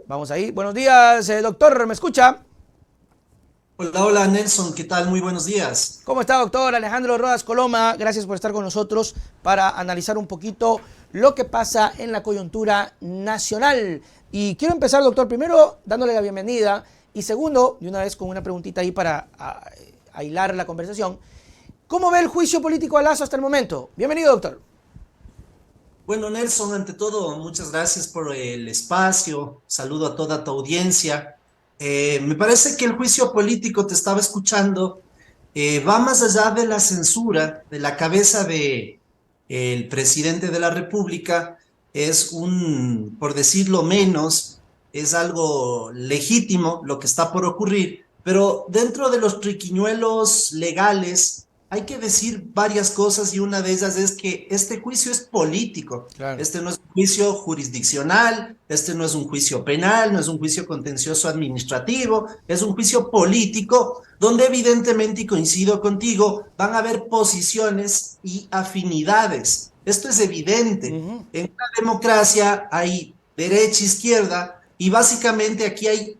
Vamos ahí. Buenos días, doctor, ¿me escucha? Hola, hola Nelson, ¿qué tal? Muy buenos días. ¿Cómo está, doctor? Alejandro Rodas Coloma, gracias por estar con nosotros para analizar un poquito lo que pasa en la coyuntura nacional. Y quiero empezar, doctor, primero dándole la bienvenida y segundo, de una vez con una preguntita ahí para hilar la conversación. ¿Cómo ve el juicio político a Lazo hasta el momento? Bienvenido, doctor. Bueno, Nelson, ante todo, muchas gracias por el espacio. Saludo a toda tu audiencia. Me parece que el juicio político, te estaba escuchando, va más allá de la censura de la cabeza de el presidente de la República. Es un, por decirlo menos, es algo legítimo lo que está por ocurrir, pero dentro de los triquiñuelos legales hay que decir varias cosas y una de ellas es que este juicio es político. Claro. Este no es un juicio jurisdiccional, este no es un juicio penal, no es un juicio contencioso administrativo, es un juicio político donde evidentemente, y coincido contigo, van a haber posiciones y afinidades. Esto es evidente. Uh-huh. En una democracia hay derecha, izquierda, y básicamente aquí hay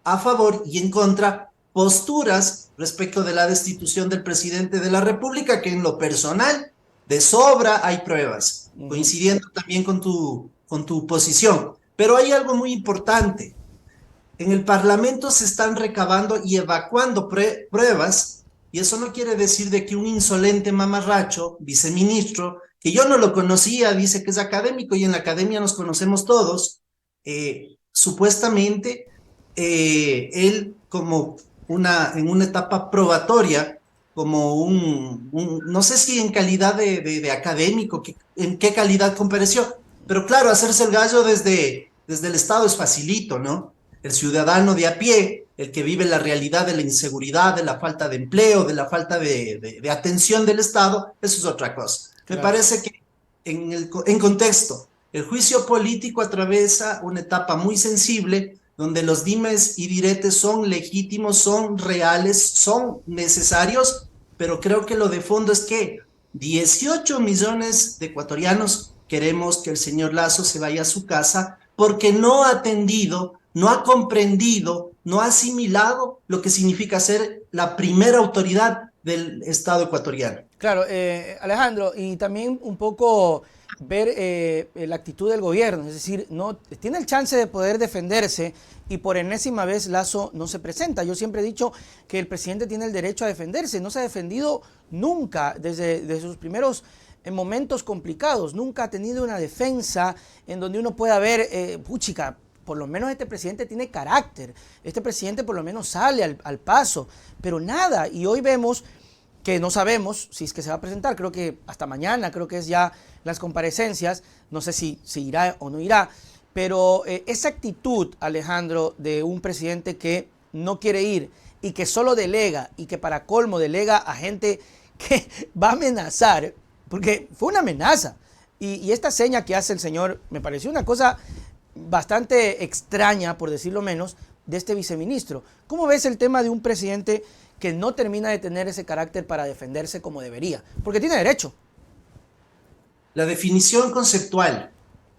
a favor y en contra posturas respecto de la destitución del presidente de la República, que en lo personal, de sobra hay pruebas, Uh-huh. coincidiendo también con tu posición. Pero hay algo muy importante. En el Parlamento se están recabando y evacuando pruebas, y eso no quiere decir de que un insolente mamarracho, viceministro, que yo no lo conocía, dice que es académico y en la academia nos conocemos todos, supuestamente él como en una etapa probatoria, como no sé si en calidad de académico, en qué calidad compareció, pero claro, hacerse el gallo desde el Estado es facilito, ¿no? El ciudadano de a pie, el que vive la realidad de la inseguridad, de la falta de empleo, de la falta de atención del Estado, eso es otra cosa. Me Claro. parece que en contexto, el juicio político atraviesa una etapa muy sensible donde los dimes y diretes son legítimos, son reales, son necesarios, pero creo que lo de fondo es que 18 millones de ecuatorianos queremos que el señor Lazo se vaya a su casa porque no ha atendido, no ha comprendido, no ha asimilado lo que significa ser la primera autoridad del Estado ecuatoriano. Claro, Alejandro, y también un poco ver la actitud del gobierno, es decir, no tiene el chance de poder defenderse y por enésima vez Lazo no se presenta. Yo siempre he dicho que el presidente tiene el derecho a defenderse, no se ha defendido nunca desde sus primeros momentos complicados, nunca ha tenido una defensa en donde uno pueda ver, puchica, por lo menos este presidente tiene carácter, este presidente por lo menos sale al paso, pero nada, y hoy vemos que no sabemos si es que se va a presentar, creo que hasta mañana, creo que es ya las comparecencias, no sé si irá o no irá, pero esa actitud, Alejandro, de un presidente que no quiere ir y que solo delega y que para colmo delega a gente que va a amenazar, porque fue una amenaza, y esta seña que hace el señor me pareció una cosa bastante extraña, por decirlo menos, de este viceministro. ¿Cómo ves el tema de un presidente que no termina de tener ese carácter para defenderse como debería? Porque tiene derecho. La definición conceptual,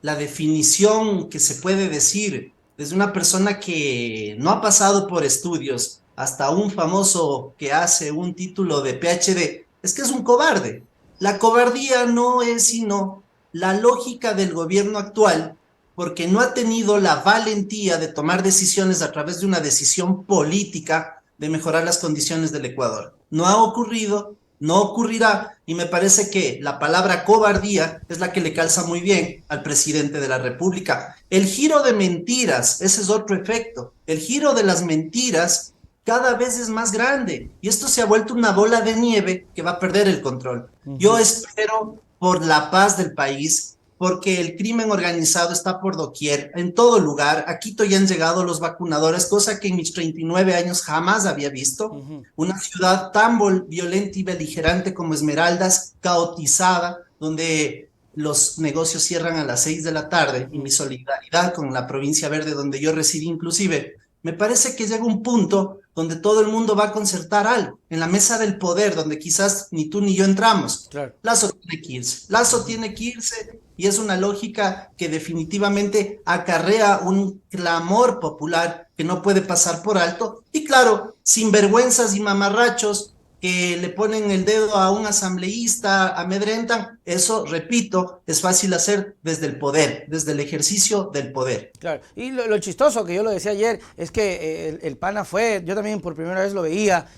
la definición que se puede decir desde una persona que no ha pasado por estudios hasta un famoso que hace un título de PhD, es que es un cobarde. La cobardía no es sino la lógica del gobierno actual porque no ha tenido la valentía de tomar decisiones a través de una decisión política de mejorar las condiciones del Ecuador. No ha ocurrido, no ocurrirá, y me parece que la palabra cobardía es la que le calza muy bien al presidente de la República. El giro de mentiras, ese es otro efecto. El giro de las mentiras cada vez es más grande y esto se ha vuelto una bola de nieve que va a perder el control. Uh Yo -huh. espero por la paz del país, porque el crimen organizado está por doquier, en todo lugar. A Quito ya han llegado los vacunadores, cosa que en mis 39 años jamás había Uh visto. -huh. Una ciudad tan violenta y beligerante como Esmeraldas, caotizada, donde los negocios cierran a las 6 de la tarde, Uh y mi -huh. solidaridad con la provincia verde donde yo residí inclusive, me parece que llega un punto donde todo el mundo va a concertar algo, en la mesa del poder, donde quizás ni tú ni yo entramos. Claro. Lazo tiene que irse, Lazo tiene que irse, y es una lógica que definitivamente acarrea un clamor popular que no puede pasar por alto, y claro, sinvergüenzas y mamarrachos que le ponen el dedo a un asambleísta, amedrentan, eso, repito, es fácil hacer desde el poder, desde el ejercicio del poder. Claro, y lo chistoso que yo lo decía ayer es que el pana fue, yo también por primera vez lo veía,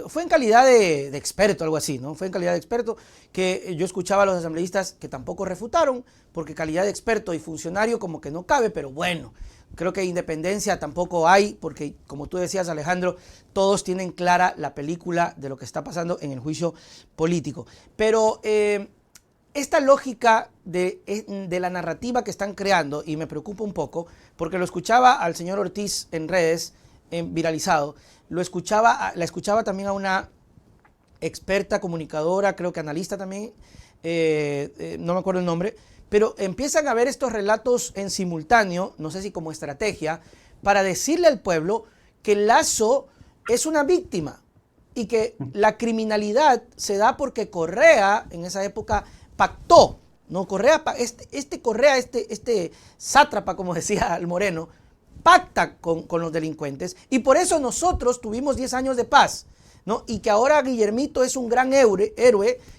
fue en calidad de experto, algo así, ¿no? Fue en calidad de experto que yo escuchaba a los asambleístas que tampoco refutaron, porque calidad de experto y funcionario como que no cabe, pero bueno, creo que independencia tampoco hay, porque como tú decías, Alejandro, todos tienen clara la película de lo que está pasando en el juicio político. Pero esta lógica de la narrativa que están creando, y me preocupa un poco, porque lo escuchaba al señor Ortiz en redes, viralizado, la escuchaba también a una experta comunicadora, creo que analista también, no me acuerdo el nombre, pero empiezan a ver estos relatos en simultáneo, no sé si como estrategia, para decirle al pueblo que Lazo es una víctima y que la criminalidad se da porque Correa en esa época pactó, ¿no? Correa, Correa, este sátrapa, como decía el Moreno, pacta con los delincuentes, y por eso nosotros tuvimos 10 años de paz, ¿no? Y que ahora Guillermito es un gran héroe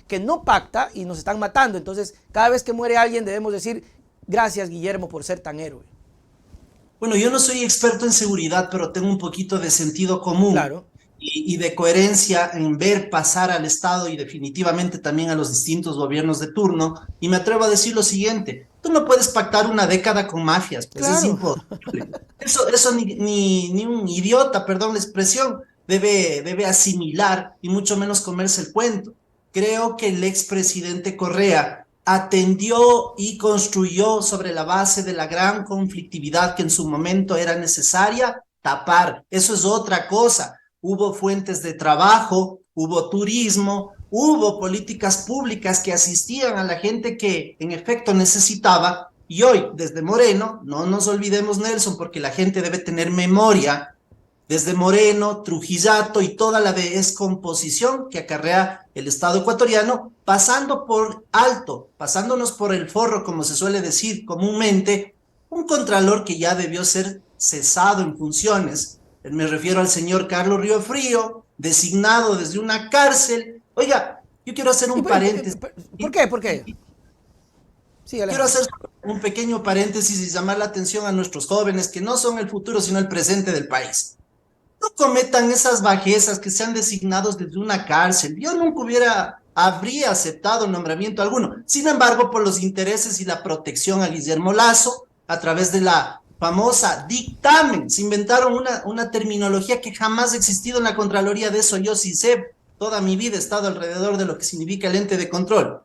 que no pacta y nos están matando. Entonces, cada vez que muere alguien debemos decir, gracias Guillermo por ser tan héroe. Bueno, yo no soy experto en seguridad, pero tengo un poquito de sentido común Claro. y de coherencia en ver pasar al Estado y definitivamente también a los distintos gobiernos de turno. Y me atrevo a decir lo siguiente: tú no puedes pactar una década con mafias, pues es Claro. imposible. Eso ni un idiota, perdón la expresión, debe asimilar y mucho menos comerse el cuento. Creo que el expresidente Correa atendió y construyó sobre la base de la gran conflictividad que en su momento era necesaria tapar. Eso es otra cosa. Hubo fuentes de trabajo, hubo turismo, hubo políticas públicas que asistían a la gente que en efecto necesitaba. Y hoy, desde Moreno, no nos olvidemos, Nelson, porque la gente debe tener memoria, desde Moreno, Trujillato y toda la descomposición que acarrea el Estado ecuatoriano, pasando por alto, pasándonos por el forro, como se suele decir comúnmente, un contralor que ya debió ser cesado en funciones. Me refiero al señor Carlos Riofrío, designado desde una cárcel. Oiga, yo quiero hacer ¿Y un paréntesis. por qué? ¿Por qué? Sí, Quiero Alejandro. hacer un pequeño paréntesis y llamar la atención a nuestros jóvenes que no son el futuro, sino el presente del país. No cometan esas bajezas que sean designados desde una cárcel. Yo nunca habría aceptado nombramiento alguno. Sin embargo, por los intereses y la protección a Guillermo Lazo, a través de la famosa dictamen, se inventaron una terminología que jamás ha existido en la Contraloría. De eso yo sí sé, toda mi vida he estado alrededor de lo que significa el ente de control.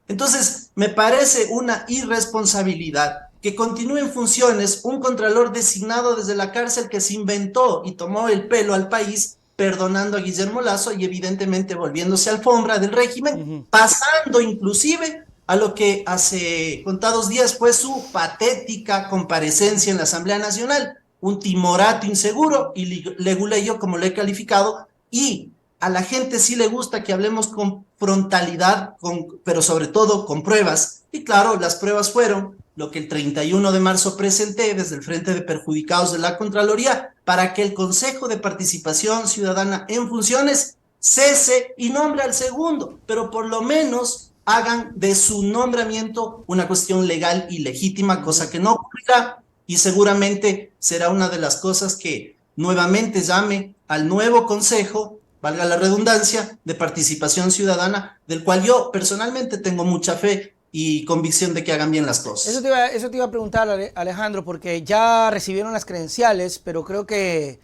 Entonces, me parece una irresponsabilidad que continúe en funciones un contralor designado desde la cárcel que se inventó y tomó el pelo al país, perdonando a Guillermo Lazo y evidentemente volviéndose alfombra del régimen, pasando inclusive a lo que hace contados días fue su patética comparecencia en la Asamblea Nacional, un timorato inseguro y leguleyo, como lo he calificado, y a la gente sí le gusta que hablemos con frontalidad, pero sobre todo con pruebas. Y claro, las pruebas fueron lo que el 31 de marzo presenté desde el Frente de Perjudicados de la Contraloría para que el Consejo de Participación Ciudadana en Funciones cese y nombre al segundo, pero por lo menos hagan de su nombramiento una cuestión legal y legítima, cosa que no ocurrirá, y seguramente será una de las cosas que nuevamente llame al nuevo Consejo, valga la redundancia, de Participación Ciudadana, del cual yo personalmente tengo mucha fe y convicción de que hagan bien las cosas. Eso te iba a preguntar, Alejandro, porque ya recibieron las credenciales, pero creo que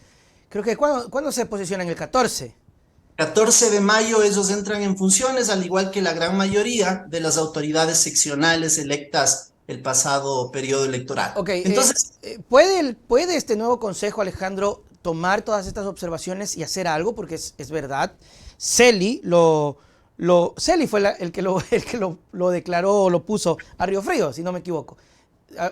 ¿cuándo se posicionan? El 14. 14 de mayo ellos entran en funciones, al igual que la gran mayoría de las autoridades seccionales electas el pasado periodo electoral. Ok, Entonces, ¿puede este nuevo consejo, Alejandro, tomar todas estas observaciones y hacer algo? Porque es verdad, Celi Celi fue el que lo declaró o lo puso a Riofrío, si no me equivoco,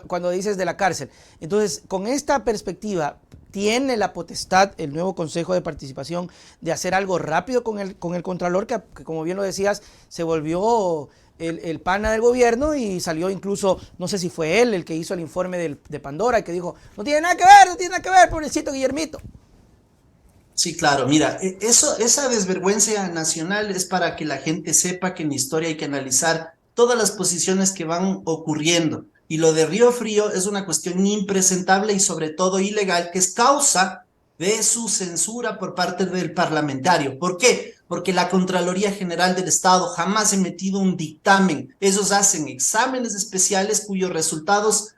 cuando dices de la cárcel. Entonces, con esta perspectiva, tiene la potestad el nuevo Consejo de Participación de hacer algo rápido con el Contralor, que como bien lo decías, se volvió el pana del gobierno y salió incluso, no sé si fue él el que hizo el informe de Pandora, que dijo, no tiene nada que ver, pobrecito Guillermito. Sí, claro, mira, esa desvergüenza nacional es para que la gente sepa que en la historia hay que analizar todas las posiciones que van ocurriendo. Y lo de Río Frío es una cuestión impresentable y sobre todo ilegal, que es causa de su censura por parte del parlamentario. ¿Por qué? Porque la Contraloría General del Estado jamás ha emitido un dictamen. Ellos hacen exámenes especiales cuyos resultados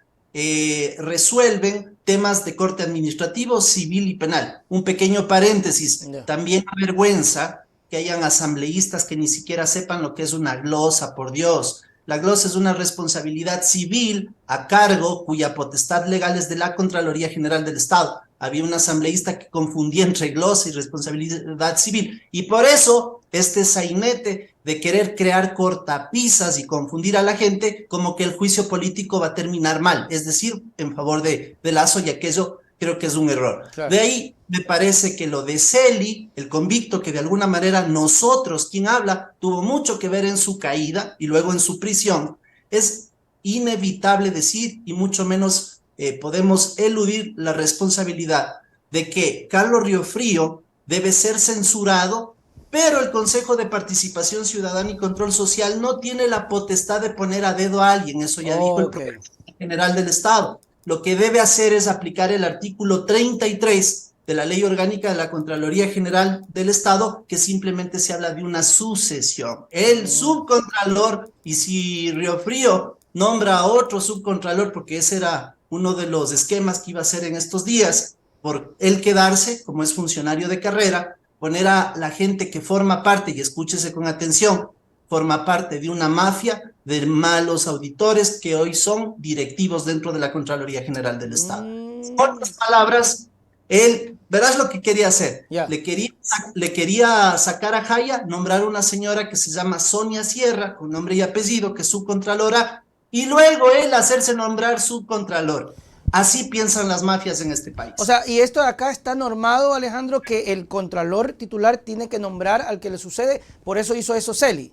resuelven temas de corte administrativo, civil y penal. Un pequeño paréntesis, Yeah. también avergüenza que hayan asambleístas que ni siquiera sepan lo que es una glosa, por Dios. La glosa es una responsabilidad civil a cargo cuya potestad legal es de la Contraloría General del Estado. Había un asambleísta que confundía entre glosa y responsabilidad civil. Y por eso este sainete de querer crear cortapisas y confundir a la gente, como que el juicio político va a terminar mal, es decir, en favor de Lazo, y aquello creo que es un error. Claro. De ahí me parece que lo de Celi, el convicto, que de alguna manera nosotros, quien habla, tuvo mucho que ver en su caída y luego en su prisión, es inevitable decir, y mucho menos podemos eludir la responsabilidad de que Carlos Riofrío debe ser censurado, pero el Consejo de Participación Ciudadana y Control Social no tiene la potestad de poner a dedo a alguien, eso ya dijo el Procurator General del Estado. Lo que debe hacer es aplicar el artículo 33 de la Ley Orgánica de la Contraloría General del Estado, que simplemente se habla de una sucesión. El subcontralor, y si Riofrío nombra a otro subcontralor, porque ese era uno de los esquemas que iba a hacer en estos días, por él quedarse, como es funcionario de carrera, poner a la gente que forma parte, y escúchese con atención, forma parte de una mafia de malos auditores que hoy son directivos dentro de la Contraloría General del Estado. En otras palabras, él, verás lo que quería hacer. Yeah. Le quería sacar a Jaya, nombrar a una señora que se llama Sonia Sierra, con nombre y apellido, que es subcontralora, y luego él hacerse nombrar subcontralor. Así piensan las mafias en este país. O sea, y esto de acá está normado, Alejandro, que el contralor titular tiene que nombrar al que le sucede, por eso hizo eso Celi.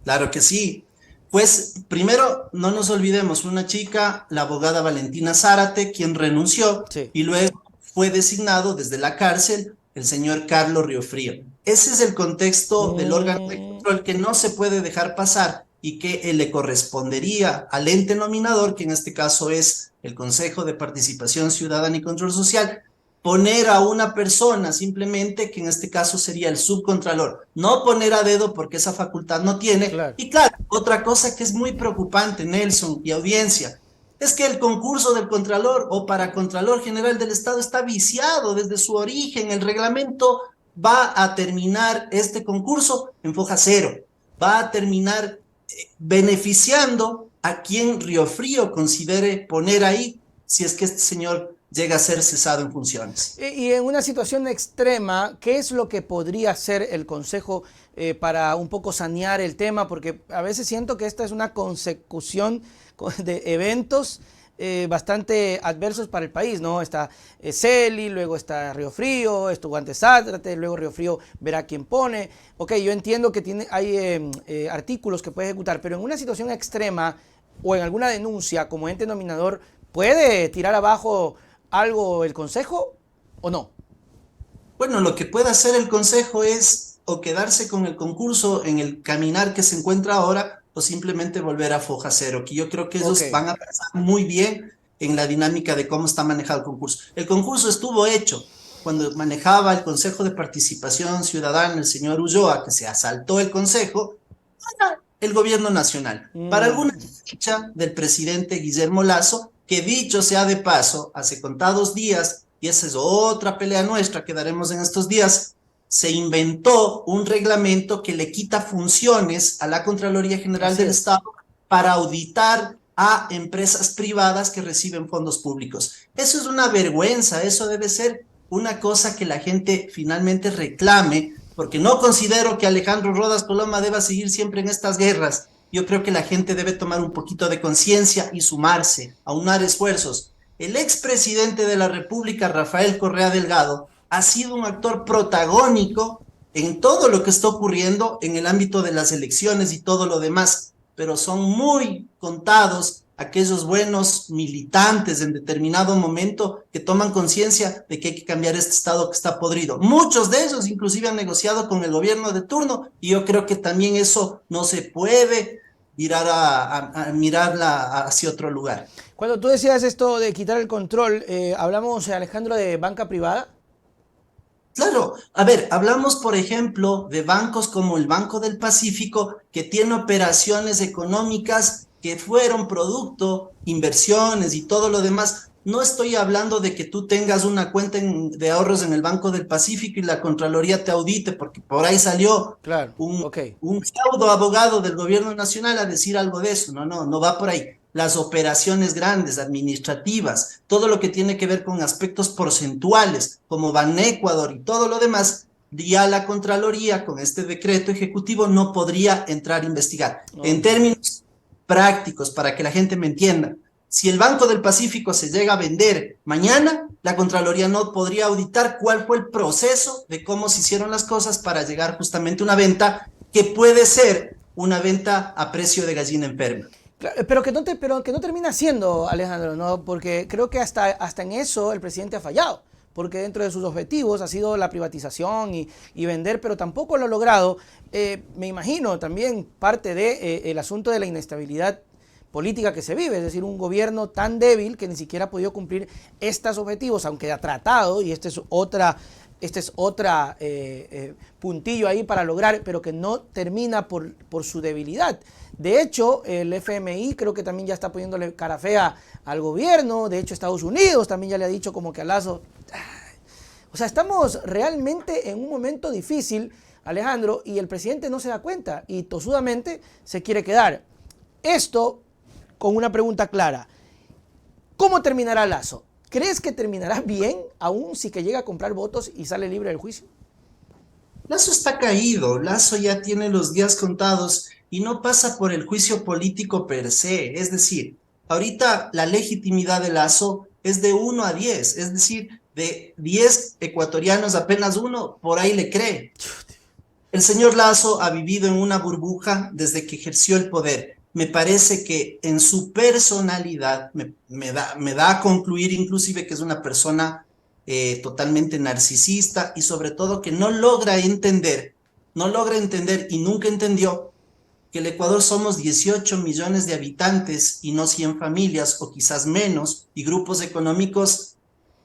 Claro que sí. Pues primero, no nos olvidemos, una chica, la abogada Valentina Zárate, quien renunció, Sí. y luego fue designado desde la cárcel el señor Carlos Riofrío. Ese es el contexto del órgano de control que no se puede dejar pasar y que le correspondería al ente nominador, que en este caso es el Consejo de Participación Ciudadana y Control Social, poner a una persona simplemente, que en este caso sería el subcontralor, no poner a dedo porque esa facultad no tiene. Claro. Y claro, otra cosa que es muy preocupante, Nelson y audiencia, es que el concurso del Contralor o para Contralor General del Estado está viciado desde su origen. El reglamento va a terminar este concurso en foja cero, va a terminar beneficiando a quien Riofrío considere poner ahí, si es que este señor llega a ser cesado en funciones. Y en una situación extrema, ¿qué es lo que podría hacer el Consejo para un poco sanear el tema? Porque a veces siento que esta es una consecución de eventos bastante adversos para el país, ¿no? Está Celi, luego está Riofrío, estuvo antes Zárate, luego Riofrío verá quién pone. Ok, yo entiendo que hay artículos que puede ejecutar, pero en una situación extrema o en alguna denuncia como ente nominador, ¿puede tirar abajo algo el Consejo o no? Bueno, lo que puede hacer el Consejo es o quedarse con el concurso en el caminar que se encuentra ahora o simplemente volver a foja cero, que yo creo que ellos van a pensar muy bien en la dinámica de cómo está manejado el concurso. El concurso estuvo hecho cuando manejaba el Consejo de Participación Ciudadana el señor Ulloa, que se asaltó el Consejo, para el gobierno nacional, para alguna fecha del presidente Guillermo Lasso, que dicho sea de paso, hace contados días, y esa es otra pelea nuestra que daremos en estos días, se inventó un reglamento que le quita funciones a la Contraloría General del Estado para auditar a empresas privadas que reciben fondos públicos. Eso es una vergüenza, eso debe ser una cosa que la gente finalmente reclame, porque no considero que Alejandro Rodas Coloma deba seguir siempre en estas guerras. Yo creo que la gente debe tomar un poquito de conciencia y sumarse, aunar esfuerzos. el expresidente de la República, Rafael Correa Delgado, ha sido un actor protagónico en todo lo que está ocurriendo en el ámbito de las elecciones y todo lo demás, pero son muy contados aquellos buenos militantes en determinado momento que toman conciencia de que hay que cambiar este estado que está podrido. Muchos de ellos inclusive han negociado con el gobierno de turno y yo creo que también eso no se puede mirar a mirarla hacia otro lugar. Cuando tú decías esto de quitar el control, hablamos, Alejandro, de banca privada. Claro, a ver, hablamos por ejemplo de bancos como el Banco del Pacífico, que tiene operaciones económicas que fueron producto, inversiones y todo lo demás. No estoy hablando de que tú tengas una cuenta de ahorros en el Banco del Pacífico y la Contraloría te audite, porque por ahí salió Claro, un, ok. un pseudo abogado del gobierno nacional a decir algo de eso. No va por ahí. Las operaciones grandes, administrativas, todo lo que tiene que ver con aspectos porcentuales, como Banecuador y todo lo demás, ya la Contraloría con este decreto ejecutivo no podría entrar a investigar. En Ok. términos prácticos, para que la gente me entienda, si el Banco del Pacífico se llega a vender mañana, la Contraloría no podría auditar cuál fue el proceso de cómo se hicieron las cosas para llegar justamente a una venta que puede ser una venta a precio de gallina enferma. Claro, pero que no termina siendo, Alejandro, ¿no? Porque creo que hasta en eso el presidente ha fallado. Porque dentro de sus objetivos ha sido la privatización y vender, pero tampoco lo ha logrado. Me imagino también parte del asunto de la inestabilidad política que se vive, es decir, un gobierno tan débil que ni siquiera ha podido cumplir estos objetivos, aunque ha tratado, y este es otra puntillo ahí para lograr, pero que no termina por su debilidad. De hecho, el FMI creo que también ya está poniéndole cara fea al gobierno. De hecho, Estados Unidos también ya le ha dicho como que a Lazo. O sea, estamos realmente en un momento difícil, Alejandro, y el presidente no se da cuenta y tosudamente se quiere quedar. Esto con una pregunta clara. ¿Cómo terminará Lazo? ¿Crees que terminará bien, aún si que llega a comprar votos y sale libre del juicio? Lazo está caído, Lazo ya tiene los días contados y no pasa por el juicio político per se. Es decir, ahorita la legitimidad de Lazo es de 1 a 10, es decir, de 10 ecuatorianos apenas uno por ahí le cree. El señor Lazo ha vivido en una burbuja desde que ejerció el poder. Me parece que en su personalidad, me da a concluir inclusive que es una persona totalmente narcisista y sobre todo que no logra entender y nunca entendió que el Ecuador somos 18 millones de habitantes y no 100 familias o quizás menos y grupos económicos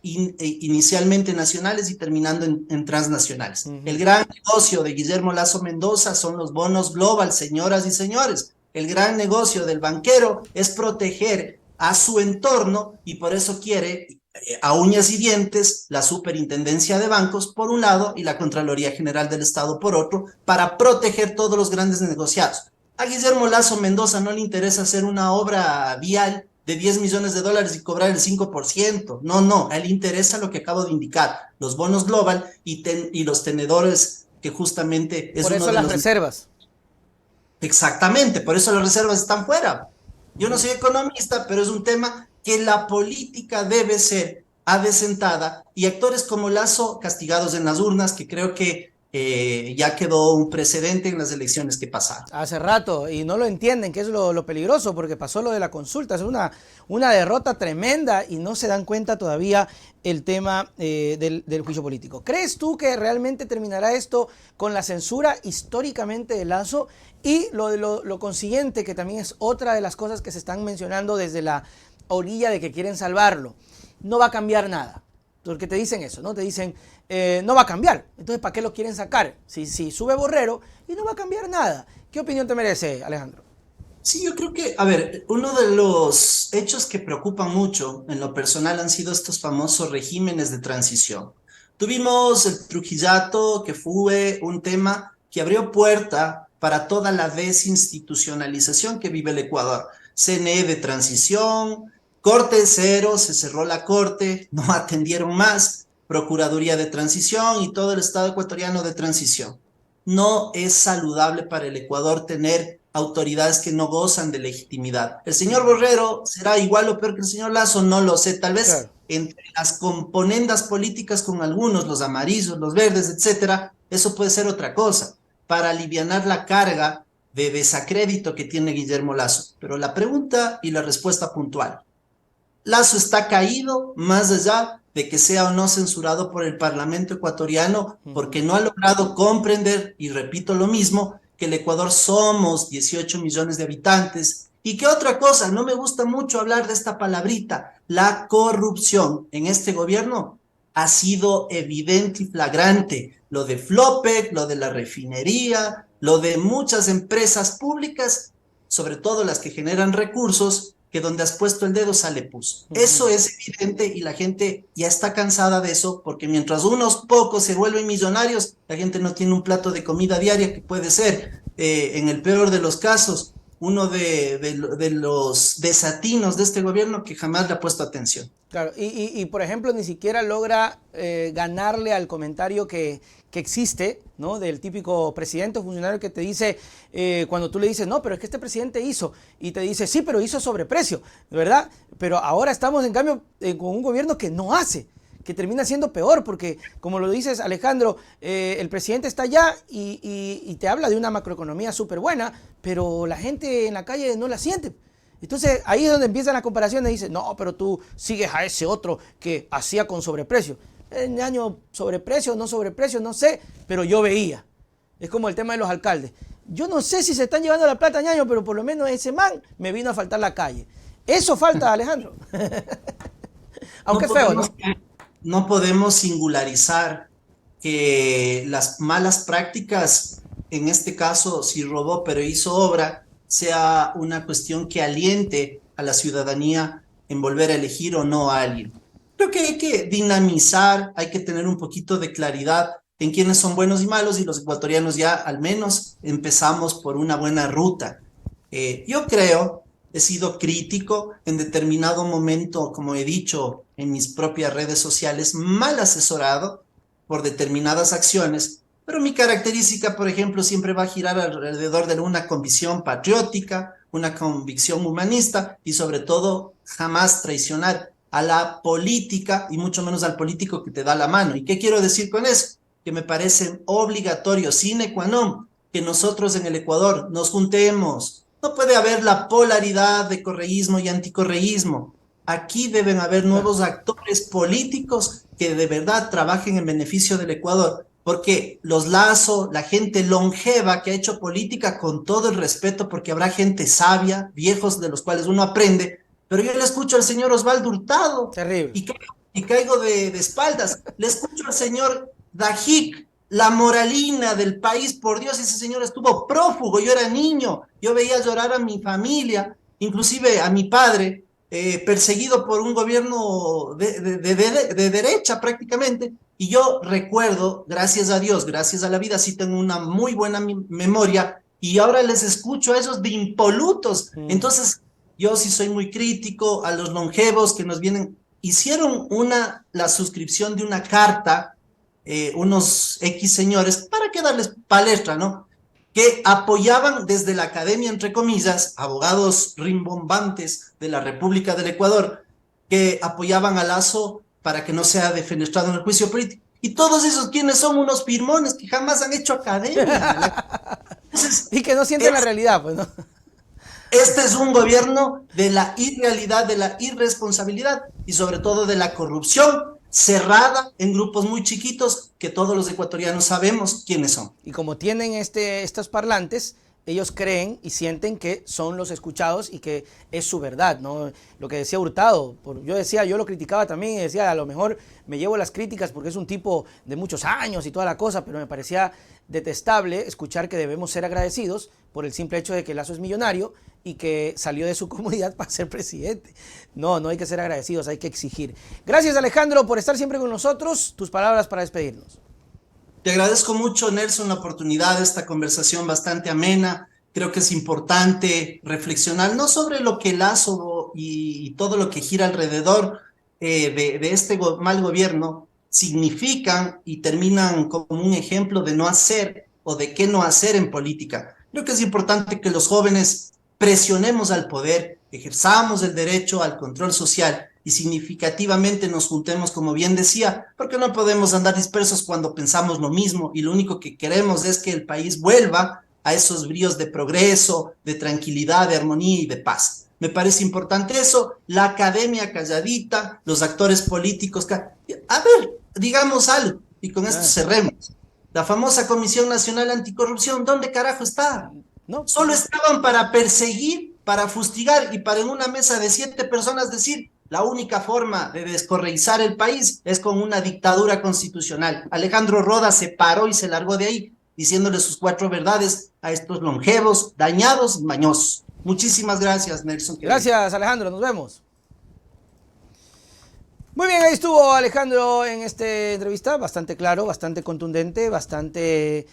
inicialmente nacionales y terminando en transnacionales. El gran negocio de Guillermo Lazo Mendoza son los bonos global, señoras y señores. El gran negocio del banquero es proteger a su entorno y por eso quiere a uñas y dientes la superintendencia de bancos por un lado y la Contraloría General del Estado por otro para proteger todos los grandes negociados. A Guillermo Lazo Mendoza no le interesa hacer una obra vial de 10 millones de dólares y cobrar el 5%. No, a él le interesa lo que acabo de indicar, los bonos global y los tenedores, que justamente es Por uno eso de las los... reservas. Exactamente, por eso las reservas están fuera. Yo no soy economista, pero es un tema que la política debe ser adecentada y actores como Lazo castigados en las urnas, que creo que ya quedó un precedente en las elecciones que pasaron. Hace rato, y no lo entienden, que es lo peligroso, porque pasó lo de la consulta, es una derrota tremenda y no se dan cuenta todavía el tema del juicio político. ¿Crees tú que realmente terminará esto con la censura históricamente de Lazo y lo consiguiente, que también es otra de las cosas que se están mencionando desde la orilla de que quieren salvarlo? No va a cambiar nada. Porque te dicen eso, ¿no? Te dicen, no va a cambiar. Entonces, ¿para qué lo quieren sacar? Si sube Borrero y no va a cambiar nada. ¿Qué opinión te merece, Alejandro? Sí, yo creo que, a ver, uno de los hechos que preocupan mucho en lo personal han sido estos famosos regímenes de transición. Tuvimos el Trujillato, que fue un tema que abrió puerta para toda la desinstitucionalización que vive el Ecuador. CNE de transición, Corte cero, se cerró la Corte, no atendieron más, Procuraduría de transición y todo el Estado ecuatoriano de transición. No es saludable para el Ecuador tener autoridades que no gozan de legitimidad. El señor Borrero será igual o peor que el señor Lasso, no lo sé. Tal vez Claro. entre las componendas políticas con algunos, los amarillos, los verdes, etcétera, eso puede ser otra cosa, para alivianar la carga de desacrédito que tiene Guillermo Lasso. Pero la pregunta y la respuesta puntual. Lasso está caído más allá de que sea o no censurado por el Parlamento ecuatoriano, porque no ha logrado comprender, y repito lo mismo, que el Ecuador somos 18 millones de habitantes. Y que otra cosa, no me gusta mucho hablar de esta palabrita, la corrupción en este gobierno ha sido evidente y flagrante. Lo de Flopec, lo de la refinería, lo de muchas empresas públicas, sobre todo las que generan recursos, que donde has puesto el dedo sale pus. Eso es evidente y la gente ya está cansada de eso, porque mientras unos pocos se vuelven millonarios, la gente no tiene un plato de comida diaria, que puede ser, en el peor de los casos, uno de los desatinos de este gobierno que jamás le ha puesto atención. Claro, por ejemplo, ni siquiera logra ganarle al comentario que existe, ¿no? Del típico presidente o funcionario que te dice, cuando tú le dices, no, pero es que este presidente hizo, y te dice, sí, pero hizo sobreprecio, ¿verdad? Pero ahora estamos, en cambio, con un gobierno que no hace, que termina siendo peor, porque, como lo dices, Alejandro, el presidente está allá y te habla de una macroeconomía súper buena, pero la gente en la calle no la siente. Entonces ahí es donde empiezan las comparaciones y dicen, no, pero tú sigues a ese otro que hacía con sobreprecio. En año sobreprecio, no sé, pero yo veía. Es como el tema de los alcaldes. Yo no sé si se están llevando la plata año, pero por lo menos ese man me vino a faltar la calle. Eso falta, Alejandro. Aunque es feo, ¿no? No podemos singularizar que las malas prácticas, en este caso, si robó pero hizo obra, sea una cuestión que aliente a la ciudadanía en volver a elegir o no a alguien. Creo que hay que dinamizar, hay que tener un poquito de claridad en quiénes son buenos y malos, y los ecuatorianos ya al menos empezamos por una buena ruta. Yo creo, he sido crítico en determinado momento, como he dicho en mis propias redes sociales, mal asesorado por determinadas acciones, pero mi característica, por ejemplo, siempre va a girar alrededor de una convicción patriótica, una convicción humanista y sobre todo jamás traicionar a la política y mucho menos al político que te da la mano. ¿Y qué quiero decir con eso? Que me parece obligatorio, sine qua non, que nosotros en el Ecuador nos juntemos. No puede haber la polaridad de correísmo y anticorreísmo. Aquí deben haber nuevos actores políticos que de verdad trabajen en beneficio del Ecuador, porque los Lasso, la gente longeva que ha hecho política, con todo el respeto, porque habrá gente sabia, viejos de los cuales uno aprende, pero yo le escucho al señor Osvaldo Hurtado Terrible. y caigo de espaldas. Le escucho al señor Dajic, la moralina del país. Por Dios, ese señor estuvo prófugo. Yo era niño, yo veía llorar a mi familia, inclusive a mi padre, perseguido por un gobierno de derecha prácticamente. Y yo recuerdo, gracias a Dios, gracias a la vida, sí tengo una muy buena memoria, y ahora les escucho a esos de impolutos. Entonces, yo sí soy muy crítico a los longevos que nos vienen. Hicieron la suscripción de una carta, unos X señores, ¿para qué darles palestra, no? Que apoyaban desde la academia, entre comillas, abogados rimbombantes de la República del Ecuador, que apoyaban a Lasso para que no sea defenestrado en el juicio político. Y todos esos, quienes son unos firmones que jamás han hecho academia. Entonces, Y que no sienten la realidad, pues, ¿no? este es un gobierno de la irrealidad, de la irresponsabilidad y sobre todo de la corrupción cerrada en grupos muy chiquitos que todos los ecuatorianos sabemos quiénes son. Y como tienen estos parlantes, ellos creen y sienten que son los escuchados y que es su verdad, ¿no? Lo que decía Hurtado, yo lo criticaba también y decía, a lo mejor me llevo las críticas porque es un tipo de muchos años y toda la cosa, pero me parecía detestable escuchar que debemos ser agradecidos por el simple hecho de que Lasso es millonario y que salió de su comunidad para ser presidente. No hay que ser agradecidos, hay que exigir. Gracias, Alejandro, por estar siempre con nosotros. Tus palabras para despedirnos. Te agradezco mucho, Nelson, la oportunidad de esta conversación bastante amena. Creo que es importante reflexionar no sobre lo que Lasso y todo lo que gira alrededor de este mal gobierno significan y terminan como un ejemplo de no hacer o de qué no hacer en política, Creo que es importante que los jóvenes presionemos al poder, ejerzamos el derecho al control social y significativamente nos juntemos, como bien decía, porque no podemos andar dispersos cuando pensamos lo mismo y lo único que queremos es que el país vuelva a esos bríos de progreso, de tranquilidad, de armonía y de paz. Me parece importante eso, la academia calladita, los actores políticos. A ver, digamos algo y con esto Ah, cerremos. La famosa Comisión Nacional Anticorrupción, ¿dónde carajo está? no, Solo estaban para perseguir, para fustigar y para en una mesa de 7 personas decir, la única forma de descorreizar el país es con una dictadura constitucional. Alejandro Roda se paró y se largó de ahí, diciéndole sus 4 verdades a estos longevos, dañados y mañosos. Muchísimas gracias, Nelson. gracias Alejandro, nos vemos. Muy bien, ahí estuvo Alejandro en esta entrevista, bastante claro, bastante contundente, bastante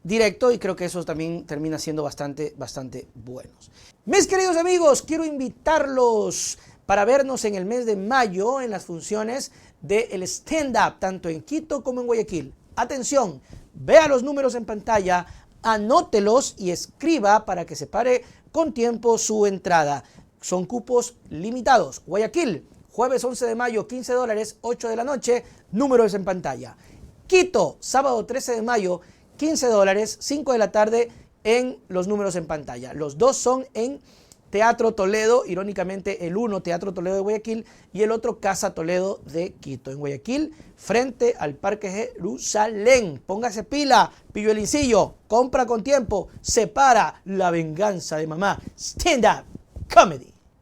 directo y creo que eso también termina siendo bastante buenos. Mis queridos amigos, quiero invitarlos para vernos en el mes de mayo en las funciones del stand-up, tanto en Quito como en Guayaquil. Atención, vea los números en pantalla, anótelos y escriba para que separe con tiempo su entrada. Son cupos limitados. Guayaquil, jueves 11 de mayo, $15, 8 de la noche, números en pantalla. Quito, sábado 13 de mayo, $15, 5 de la tarde en los números en pantalla. Los dos son en Teatro Toledo, irónicamente el uno Teatro Toledo de Guayaquil y el otro Casa Toledo de Quito. En Guayaquil, frente al Parque Jerusalén. Póngase pila, pillo el incillo, compra con tiempo, separa la venganza de mamá. Stand Up Comedy.